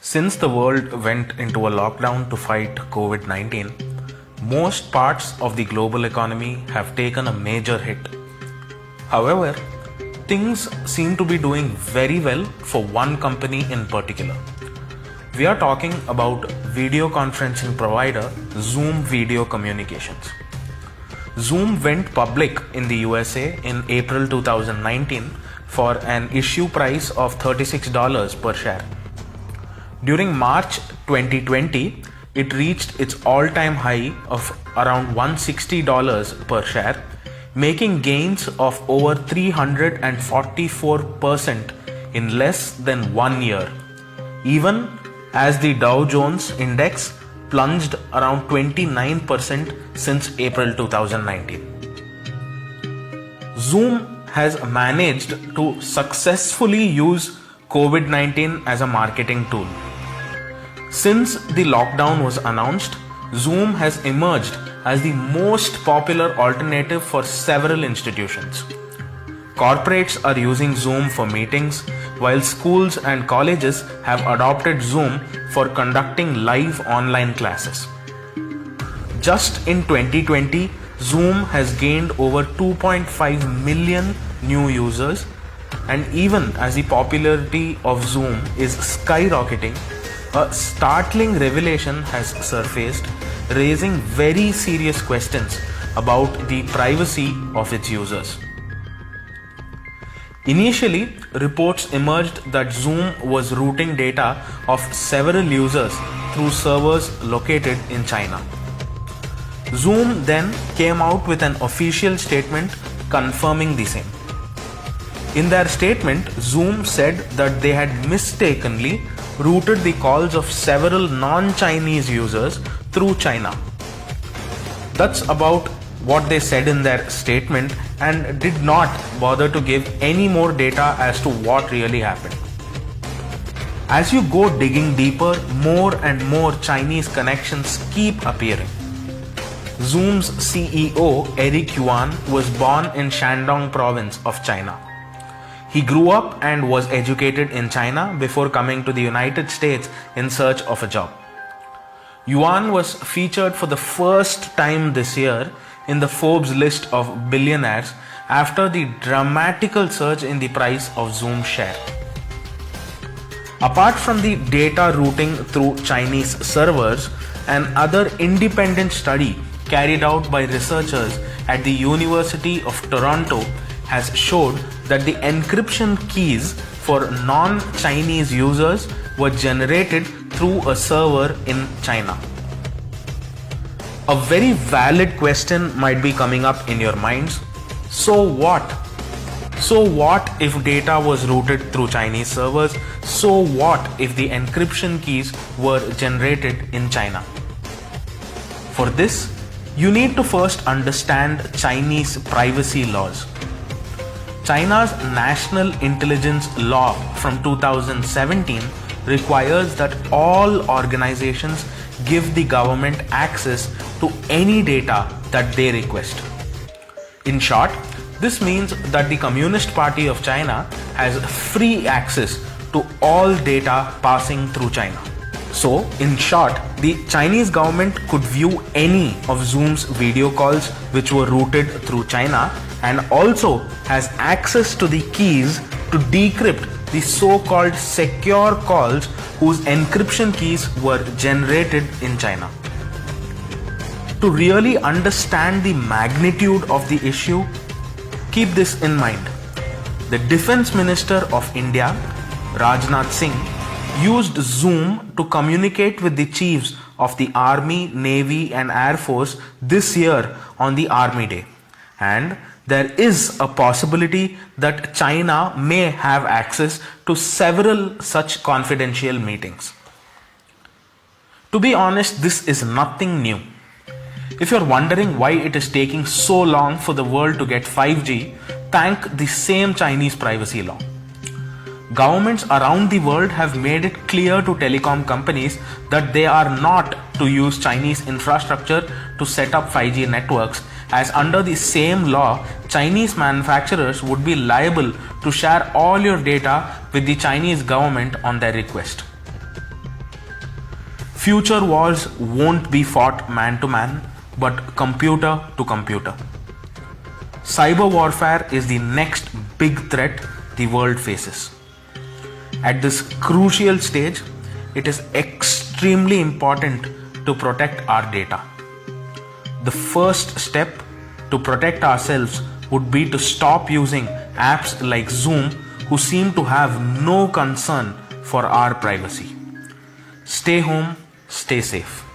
Since the world went into a lockdown to fight COVID-19, most parts of the global economy have taken a major hit. However, things seem to be doing very well for one company in particular. We are talking about video conferencing provider Zoom Video Communications. Zoom went public in the USA in April 2019 for an issue price of $36 per share. During March 2020, it reached its all-time high of around $160 per share, making gains of over 344% in less than 1 year, even as the Dow Jones Index plunged around 29% since April 2019. Zoom has managed to successfully use COVID-19 as a marketing tool. Since the lockdown was announced, Zoom has emerged as the most popular alternative for several institutions. Corporates are using Zoom for meetings, while schools and colleges have adopted Zoom for conducting live online classes. Just in 2020, Zoom has gained over 2.5 million new users, and even as the popularity of Zoom is skyrocketing, a startling revelation has surfaced, raising very serious questions about the privacy of its users. Initially, reports emerged that Zoom was routing data of several users through servers located in China. Zoom then came out with an official statement confirming the same. In their statement, Zoom said that they had mistakenly routed the calls of several non-Chinese users through China. That's about what they said in their statement and did not bother to give any more data as to what really happened. As you go digging deeper, more and more Chinese connections keep appearing. Zoom's CEO, Eric Yuan, was born in Shandong province of China. He grew up and was educated in China before coming to the United States in search of a job. Yuan was featured for the first time this year in the Forbes list of billionaires after the dramatical surge in the price of Zoom share. Apart from the data routing through Chinese servers, another independent study carried out by researchers at the University of Toronto has showed that the encryption keys for non-Chinese users were generated through a server in China. A very valid question might be coming up in your minds. So what? So what if data was routed through Chinese servers? So what if the encryption keys were generated in China? For this, you need to first understand Chinese privacy laws. China's National Intelligence Law from 2017 requires that all organizations give the government access to any data that they request. In short, this means that the Communist Party of China has free access to all data passing through China. So, in short, the Chinese government could view any of Zoom's video calls which were routed through China and also has access to the keys to decrypt the so-called secure calls whose encryption keys were generated in China. To really understand the magnitude of the issue, keep this in mind. The Defense Minister of India, Rajnath Singh, used Zoom to communicate with the chiefs of the Army, Navy and Air Force this year on the Army Day. And there is a possibility that China may have access to several such confidential meetings. To be honest, this is nothing new. If you're wondering why it is taking so long for the world to get 5G, thank the same Chinese privacy law. Governments around the world have made it clear to telecom companies that they are not to use Chinese infrastructure to set up 5G networks, as under the same law, Chinese manufacturers would be liable to share all your data with the Chinese government on their request. Future wars won't be fought man to man, but computer to computer. Cyber warfare is the next big threat the world faces. At this crucial stage, it is extremely important to protect our data. The first step to protect ourselves would be to stop using apps like Zoom, who seem to have no concern for our privacy. Stay home, stay safe.